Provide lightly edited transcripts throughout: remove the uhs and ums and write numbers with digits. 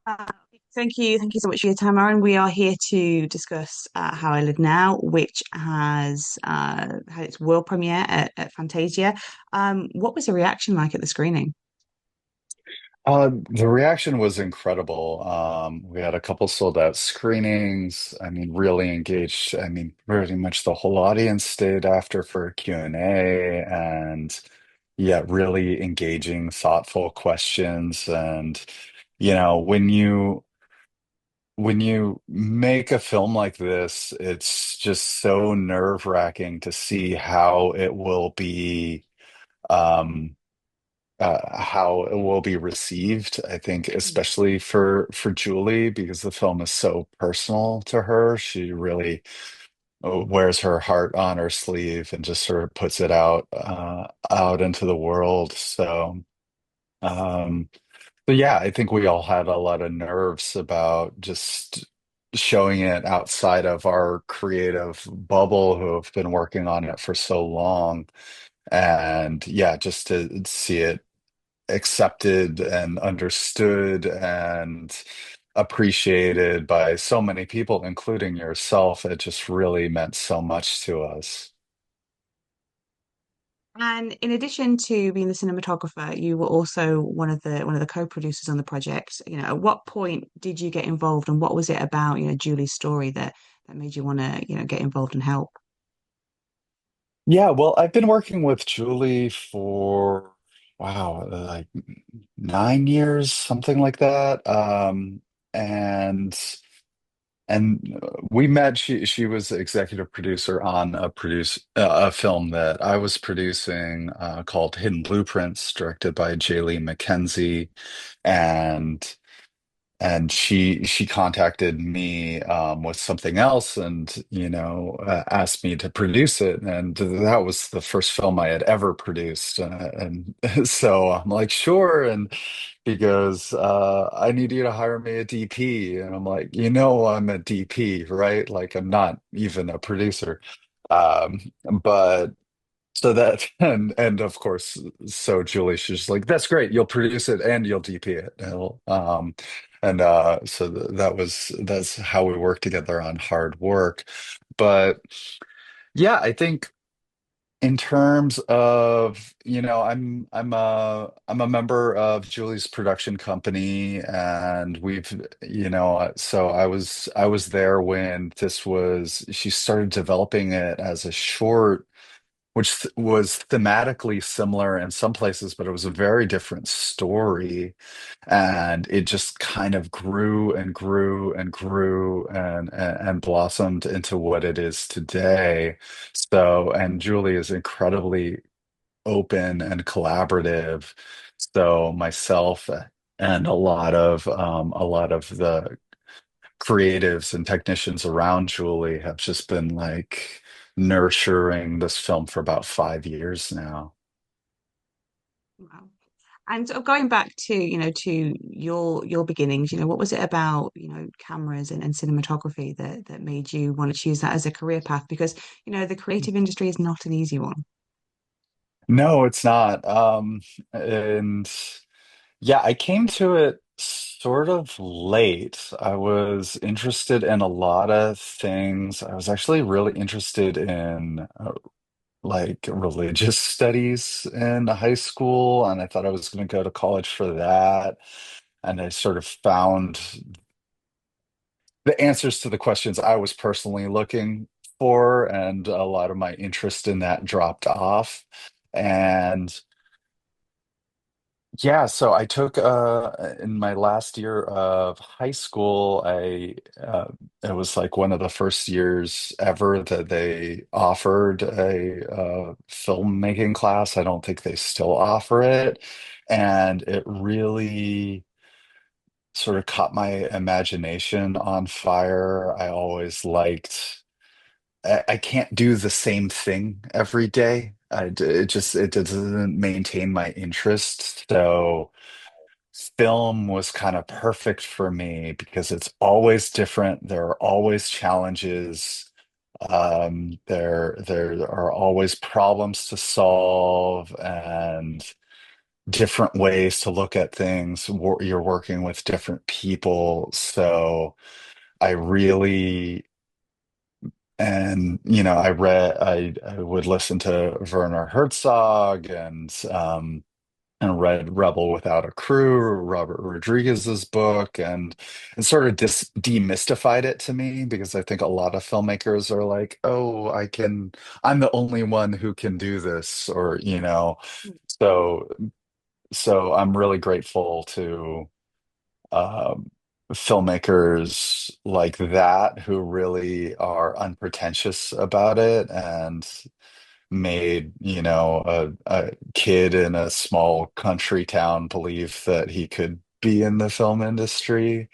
Uh, thank you so much for your time, Aaron. We are here to discuss How I Live Now, which has had its world premiere at Fantasia. What was the reaction like at the screening? The reaction was incredible. We had a couple sold out screenings. I mean, really engaged. I mean, pretty much the whole audience stayed after for Q&A, and yeah, really engaging, thoughtful questions. And when you make a film like this, it's just so nerve-wracking to see um how it will be received. I think especially for Julie, because the film is so personal to her. She really wears her heart on her sleeve and just sort of puts it out into the world. Um but yeah, I think we all had a lot of nerves about just showing it outside of our creative bubble who have been working on it for so long. And yeah, just to see it accepted and understood and appreciated by so many people, including yourself. It just really meant so much to us. And in addition to being the cinematographer, you were also one of the co-producers on the project. At what point did you get involved, and what was it about, Julie's story that made you want to, get involved and help? Yeah, well, I've been working with Julie for, wow, like 9 years, something like that. And we met. She was executive producer on a film that I was producing called Hidden Blueprints, directed by Jaylee McKenzie, and she contacted me with something else, and asked me to produce it, and that was the first film I had ever produced, and so I'm like, sure. And he goes, I need you to hire me a DP, and I'm like, I'm a DP, right? Like, I'm not even a producer. But so that and of course, so Julie, she's like, "That's great. You'll produce it and you'll DP it." So that's how we work together on hard work. But yeah, I think in terms of, I'm a member of Julie's production company, and so I was there when she started developing it as a short, which was thematically similar in some places, but it was a very different story. And it just kind of grew and grew and grew and blossomed into what it is today. And Julie is incredibly open and collaborative. So myself and a lot of the creatives and technicians around Julie have just been like nurturing this film for about 5 years now. Wow. And sort of going back to, to your beginnings, what was it about, cameras and cinematography that made you want to choose that as a career path? Because, the creative industry is not an easy one. No, it's not. And yeah, I came to it sort of late. I was interested in a lot of things. I was actually really interested in like religious studies in high school, and I thought I was going to go to college for that. And I sort of found the answers to the questions I was personally looking for, and a lot of my interest in that dropped off. And yeah, so I took in my last year of high school, it was like one of the first years ever that they offered a filmmaking class. I don't think they still offer it, and it really sort of caught my imagination on fire. I always liked. I can't do the same thing every day. It doesn't maintain my interest. So film was kind of perfect for me because it's always different. There are always challenges. There are always problems to solve, and different ways to look at things. You're working with different people. So I really, and I would listen to Werner Herzog and read Rebel Without a Crew, Robert Rodriguez's book, and sort of demystified it to me because I think a lot of filmmakers are like, oh, I'm the only one who can do this, or so so I'm really grateful to um, filmmakers like that who really are unpretentious about it and made, a kid in a small country town believe that he could be in the film industry.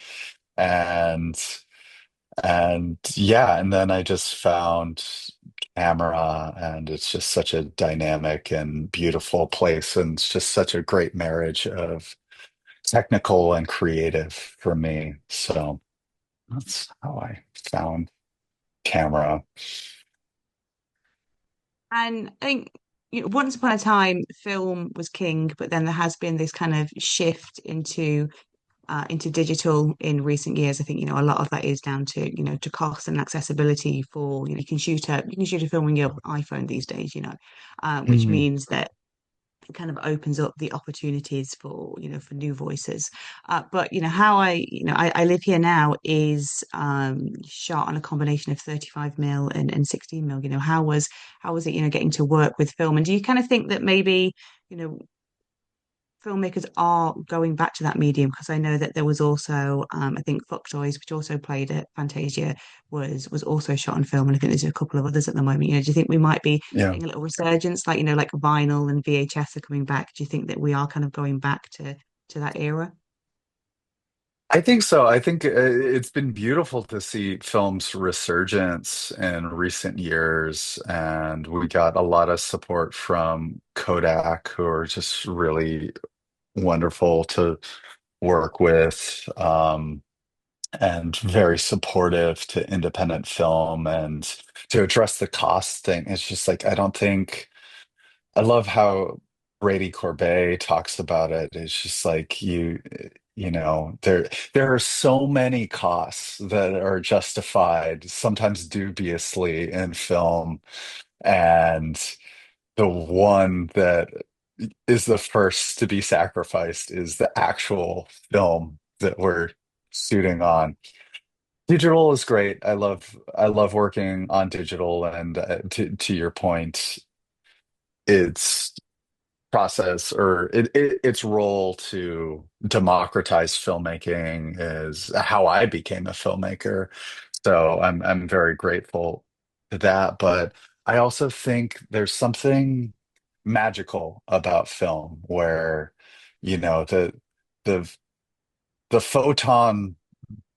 And yeah, and then I just found camera, and it's just such a dynamic and beautiful place, and it's just such a great marriage of technical and creative for me. So that's how I found camera. And I think, once upon a time, film was king, but then there has been this kind of shift into digital in recent years. I think, a lot of that is down to, to cost and accessibility for, you can shoot a film on your iPhone these days, which Mhm. means that it kind of opens up the opportunities for, for new voices. But, how I live here now is shot on a combination of 35 mil and 16 mil. How was it, getting to work with film? And do you kind of think that maybe, you know, filmmakers are going back to that medium? Because I know that there was also, I think Fuck Toys, which also played at Fantasia, was also shot on film, and I think there's a couple of others at the moment. Do you think we might be Yeah. getting a little resurgence, like like vinyl and VHS are coming back? Do you think that we are kind of going back to that era? I think so. I think it's been beautiful to see film's resurgence in recent years, and we got a lot of support from Kodak, who are just really wonderful to work with, and very supportive to independent film and to address the cost thing. It's just like I don't think. I love how Brady Corbet talks about it. It's just like there are so many costs that are justified, sometimes dubiously in film, and the one that is the first to be sacrificed is the actual film that we're shooting on. Digital is great. I love working on digital, and to your point, it's process or its role to democratize filmmaking is how I became a filmmaker. So I'm very grateful to that. But I also think there's something magical about film where, the the photon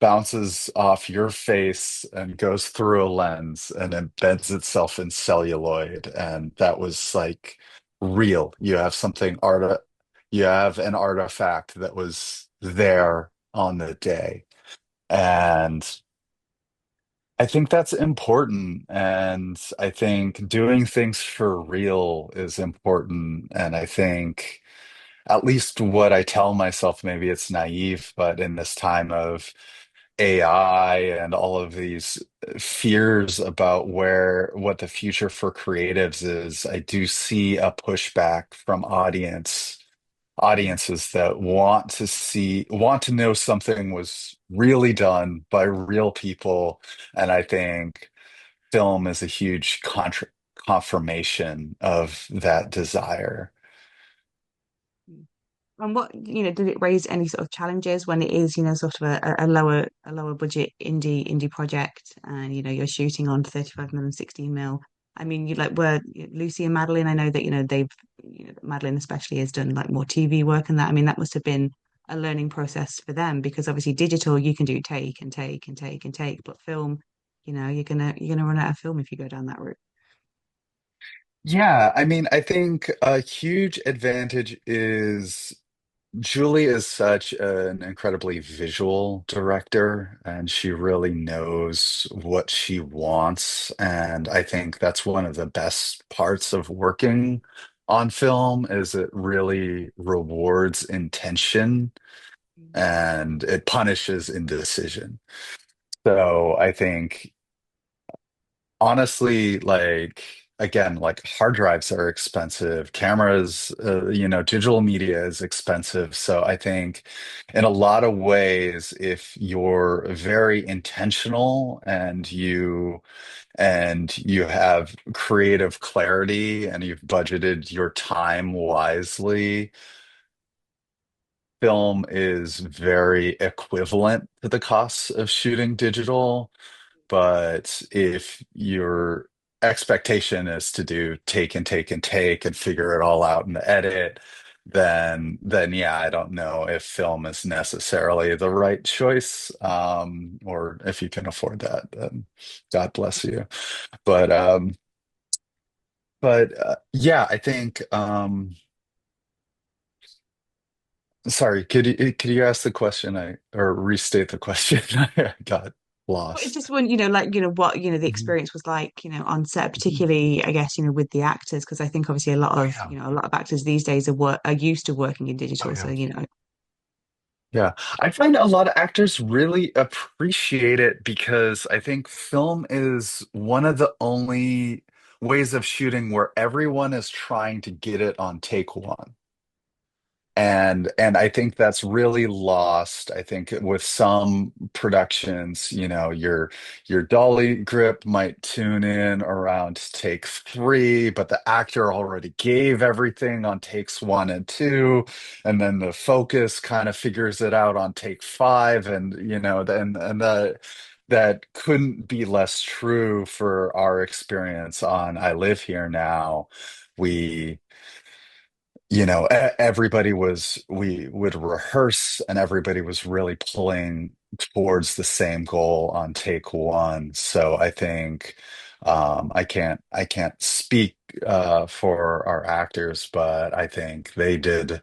bounces off your face and goes through a lens and embeds itself in celluloid. And that was like real. You have an artifact that was there on the day. And I think that's important. And I think doing things for real is important. And I think at least what I tell myself, maybe it's naive, but in this time of AI and all of these fears about what the future for creatives is, I do see a pushback from audiences that want to know something was really done by real people. And I think film is a huge confirmation of that desire. And what, did it raise any sort of challenges when it is, sort of a lower budget indie project, and you're shooting on 35 mil and 16 mil? I mean, you like were Lucy and Madeline, I know that, they've, Madeline especially has done like more TV work and that. I mean, that must have been a learning process for them, because obviously digital you can do take and take and take and take, but film, you're gonna run out of film if you go down that route. Yeah, I mean, I think a huge advantage is Julie is such an incredibly visual director, and she really knows what she wants. And I think that's one of the best parts of working on film is it really rewards intention Mm. and it punishes indecision. So I think honestly, like again, like hard drives are expensive, cameras, digital media is expensive. So I think in a lot of ways, if you're very intentional and you have creative clarity and you've budgeted your time wisely, film is very equivalent to the costs of shooting digital. But if your expectation is to do take and take and take and figure it all out in the edit, then yeah, I don't know if film is necessarily the right choice. Or if you can afford that, then God bless you. But yeah, I think sorry, could you ask the question or restate the question? I got It's lost. just when, like, what, the Mhm. experience was like, on set, Mhm. particularly, I guess, with the actors, because I think obviously Oh yeah. a lot of actors these days are used to working in Oh digital. So, yeah. Yeah, I find a lot of actors really appreciate it because I think film is one of the only ways of shooting where everyone is trying to get it on take one. And I think that's really lost. I think with some productions, your dolly grip might tune in around take three, but the actor already gave everything on takes one and two, and then the focus kind of figures it out on take five, and then and that couldn't be less true for our experience on I Live Here Now. We everybody we would rehearse and everybody was really pulling towards the same goal on take one. So I think I can't speak for our actors, but I think they did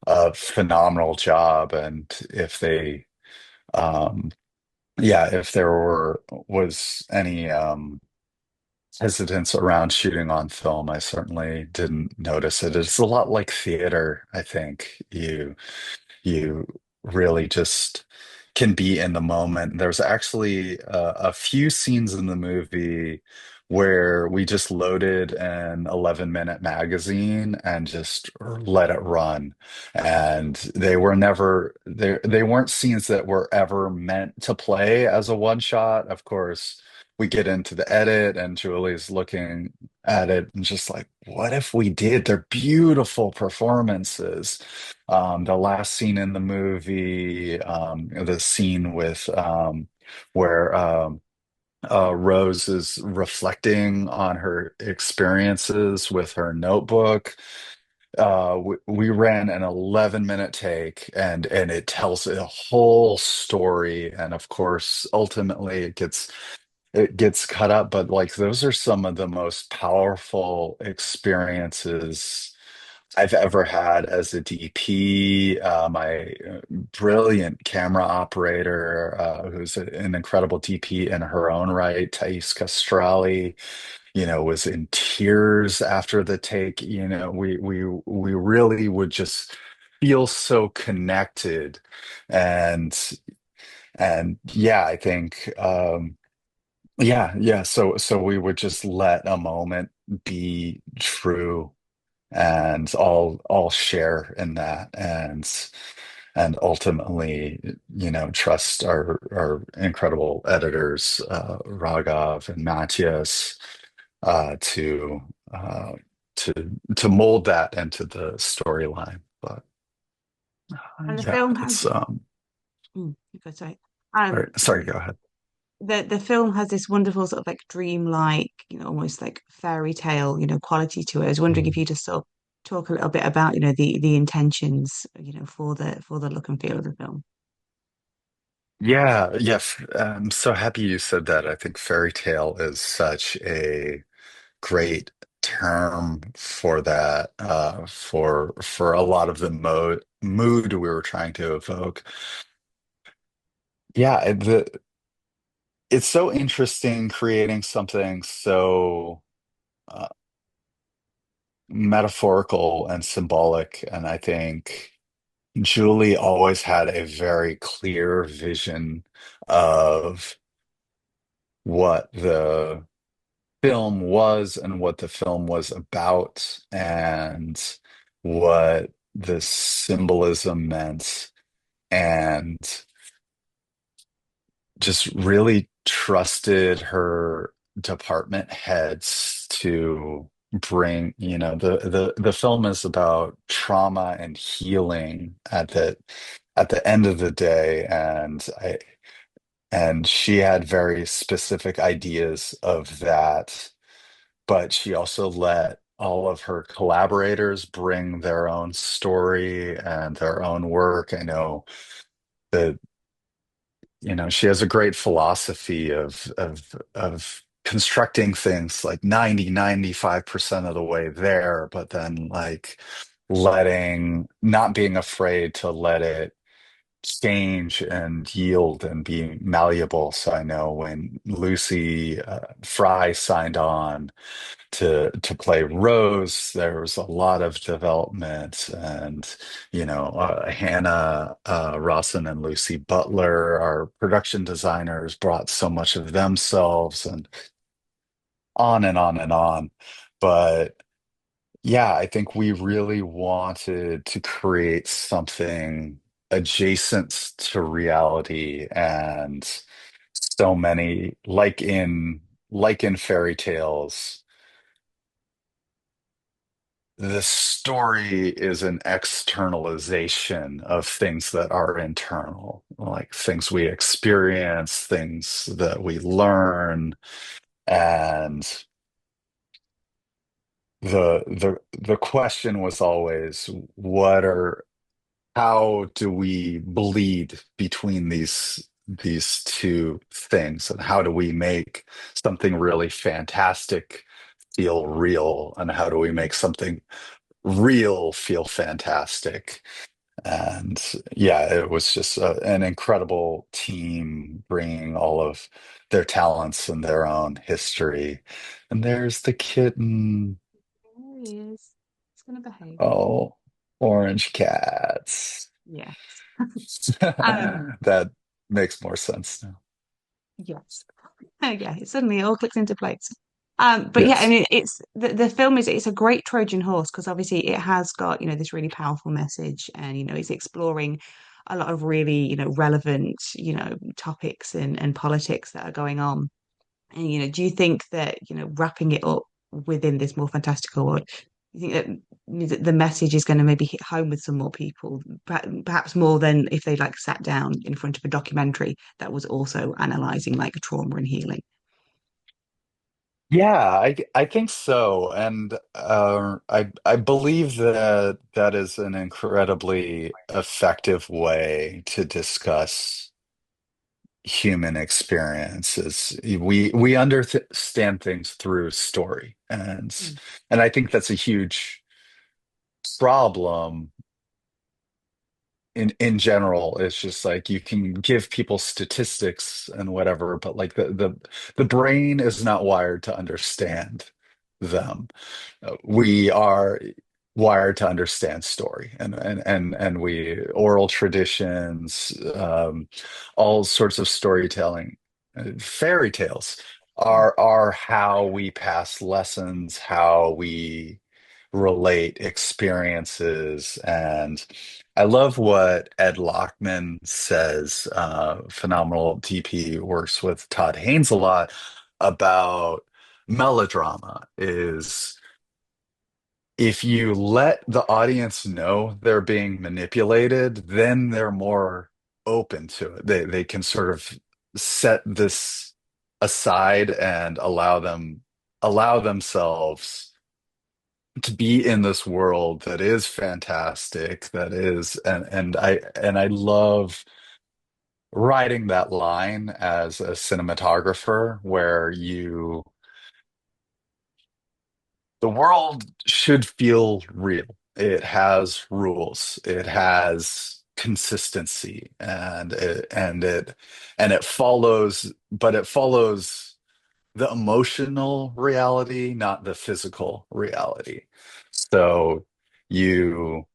a phenomenal job. And um, if there was any hesitance around shooting on film, I certainly didn't notice it. It's a lot like theater, I think. You really just can be in the moment. There's actually a few scenes in the movie where we just loaded an 11-minute magazine and just let it run. And they weren't scenes that were ever meant to play as a one shot. Of course, we get into the edit and Julie's looking at it and just like, what if we did? They're beautiful performances. The last scene in the movie, the scene where Rose is reflecting on her experiences with her notebook. We ran an 11-minute take, and it tells a whole story. And of course, ultimately, it gets cut up. But like those are some of the most powerful experiences I've ever had as a DP. My brilliant camera operator, who's an incredible DP in her own right, Thais Castrali, was in tears after the take. We really would just feel so connected, and yeah, I think yeah. So we would just let a moment be true and all share in that and ultimately trust our incredible editors Raghav and Matthias to uh to to mold that into the storyline. But And the yeah, film has it's this. Okay, sorry. Um, sorry, go ahead. the film has this wonderful sort of like dreamlike, almost like fairy tale, quality to it. I was wondering if Mhm. you just sort of talk a little bit about, the intentions, for the look and feel of the film. Yeah, I'm so happy you said that. I think fairy tale is such a great term for that, for a lot of the mood we were trying to evoke. Yeah, it's so interesting creating something so metaphorical and symbolic. And I think Julie always had a very clear vision of what the film was and what the film was about and what the symbolism meant, and just really trusted her department heads to bring, the film is about trauma and healing at the end of the day, and she had very specific ideas of that, but she also let all of her collaborators bring their own story and their own work. I know that, she has a great philosophy of constructing things like 95% of the way there, but then like not being afraid to let it change and yield and be malleable. So I know when Lucy Fry signed on to play Rose, there was a lot of development, and Hannah Rawson and Lucy Butler, our production designers, brought so much of themselves, and on and on and on. But yeah, I think we really wanted to create something adjacent to reality, and so many, like in fairy tales, the story is an externalization of things that are internal, like things we experience, things that we learn, and the question was always, how do we bleed between these two things, and how do we make something really fantastic feel real, and how do we make something real feel fantastic? And yeah, it was just an incredible team bringing all of their talents and their own history. And there's the kitten. There he is. It's going to behave. Oh, orange cats. Yes. Um, That makes more sense now. yes. Yeah, it suddenly all clicks into place. But yeah, I Yes. mean, the film it's a great Trojan horse because obviously it has got, this really powerful message, and it's exploring a lot of really, relevant, topics and politics that are going on. And do you think that, wrapping it up within this more fantastical world, you think that the message is going to maybe hit home with some more people, perhaps more than if they like sat down in front of a documentary that was also analyzing like trauma and healing? Yeah, I think so, and I believe that that is an incredibly effective way to discuss human experiences. We understand things through story, Mm. and I think that's a huge problem in general. It's just like you can give people statistics and whatever, but like the brain is not wired to understand them. We are wired to understand story, and we oral traditions, all sorts of storytelling. Fairy tales Mm. are how we pass lessons, how we relate experiences. And I love what Ed Lockman says. Phenomenal DP, works with Todd Haynes a lot, about melodrama is, if you let the audience know they're being manipulated, then they're more open to it. They can sort of set this aside and allow themselves to be in this world that is fantastic, that is, and I love writing that line as a cinematographer, where the world should feel real. It has rules. It has consistency, and it follows, but it follows the emotional reality, not the physical reality. So you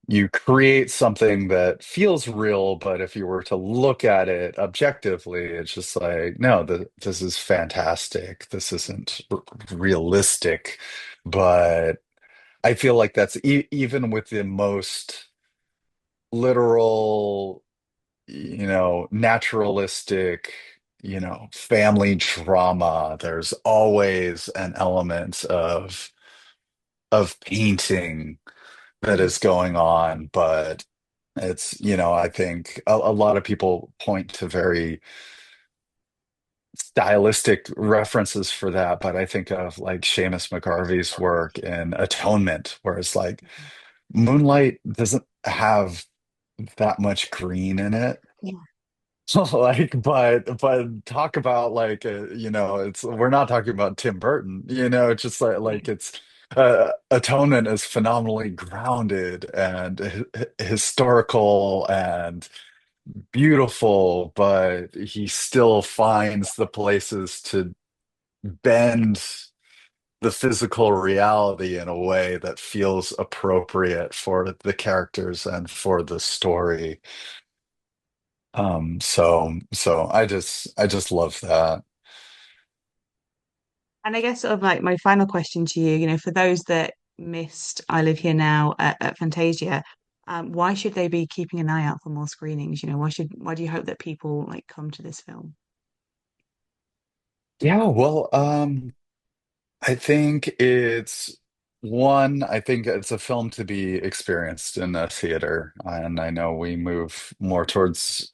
you create something that feels real, but if you were to look at it objectively, it's just like, no, this is fantastic. This isn't realistic. But I feel like that's even with the most literal, naturalistic, family drama, there's always an element of painting that Mm, is going on, but I think a lot of people point to very stylistic references for that, but I think of like Seamus McGarvey's work in Atonement, where it's like mhm. Moonlight doesn't have that much green in it. Yeah, Like, but talk about like it's we're not talking about Tim Burton, it's just yeah. like it's Atonement is phenomenally grounded and historical and beautiful, but he still finds the places to bend the physical reality in a way that feels appropriate for the characters and for the story. So I just love that. And I guess sort of like my final question to you, for those that missed I Live Here Now at Fantasia, why should they be keeping an eye out for more screenings? Why do you hope that people like come to this film? Yeah, well, I think it's a film to be experienced in a theater. And I know we move more towards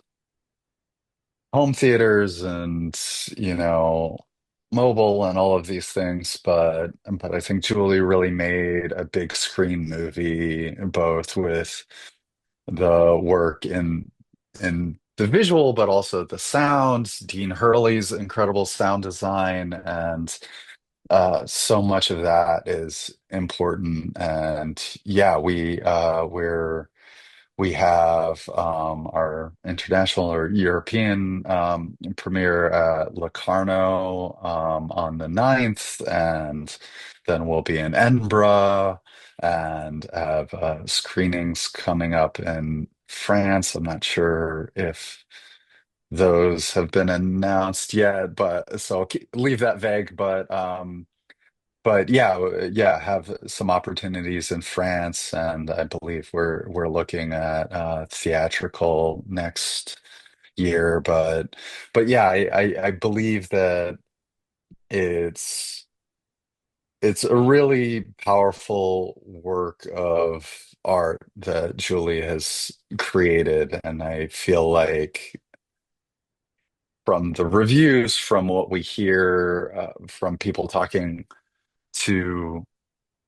home theaters and, you know, mobile and all of these things, but I think Julie really made a big screen movie, both with the work in the visual, but also the sounds, Dean Hurley's incredible sound design, and so much of that is important. And yeah, we have our international or European premiere at Locarno on the 9th, and then we'll be in Edinburgh and have screenings coming up in France. I'm not sure if those have been announced yet, but so leave that vague. But yeah, yeah, have some opportunities in France, and I believe we're looking at theatrical next year. But yeah, I believe that it's it's a really powerful work of art that Julie has created, and I feel like from the reviews, from what we hear from people talking to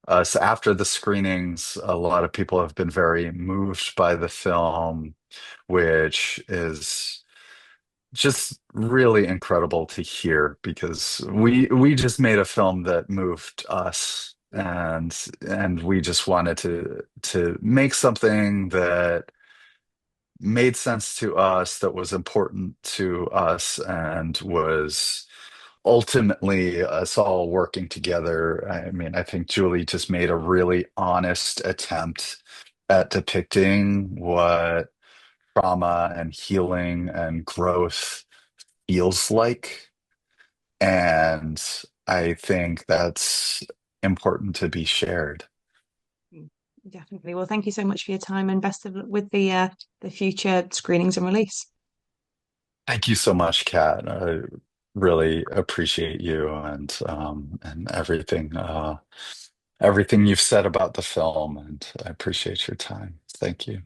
us after the screenings, a lot of people have been very moved by the film, which is just really incredible to hear because we just made a film that moved us, and we just wanted to make something that made sense to us, that was important to us, and was ultimately us all working together. I mean, I think Julie just made a really honest attempt at depicting what trauma and healing and growth feels like. And I think that's important to be shared. Mm, definitely. Well, thank you so much for your time and best of luck with the future screenings and release. Thank you so much, Kat. I really appreciate you and everything you've said about the film, and I appreciate your time. Thank you.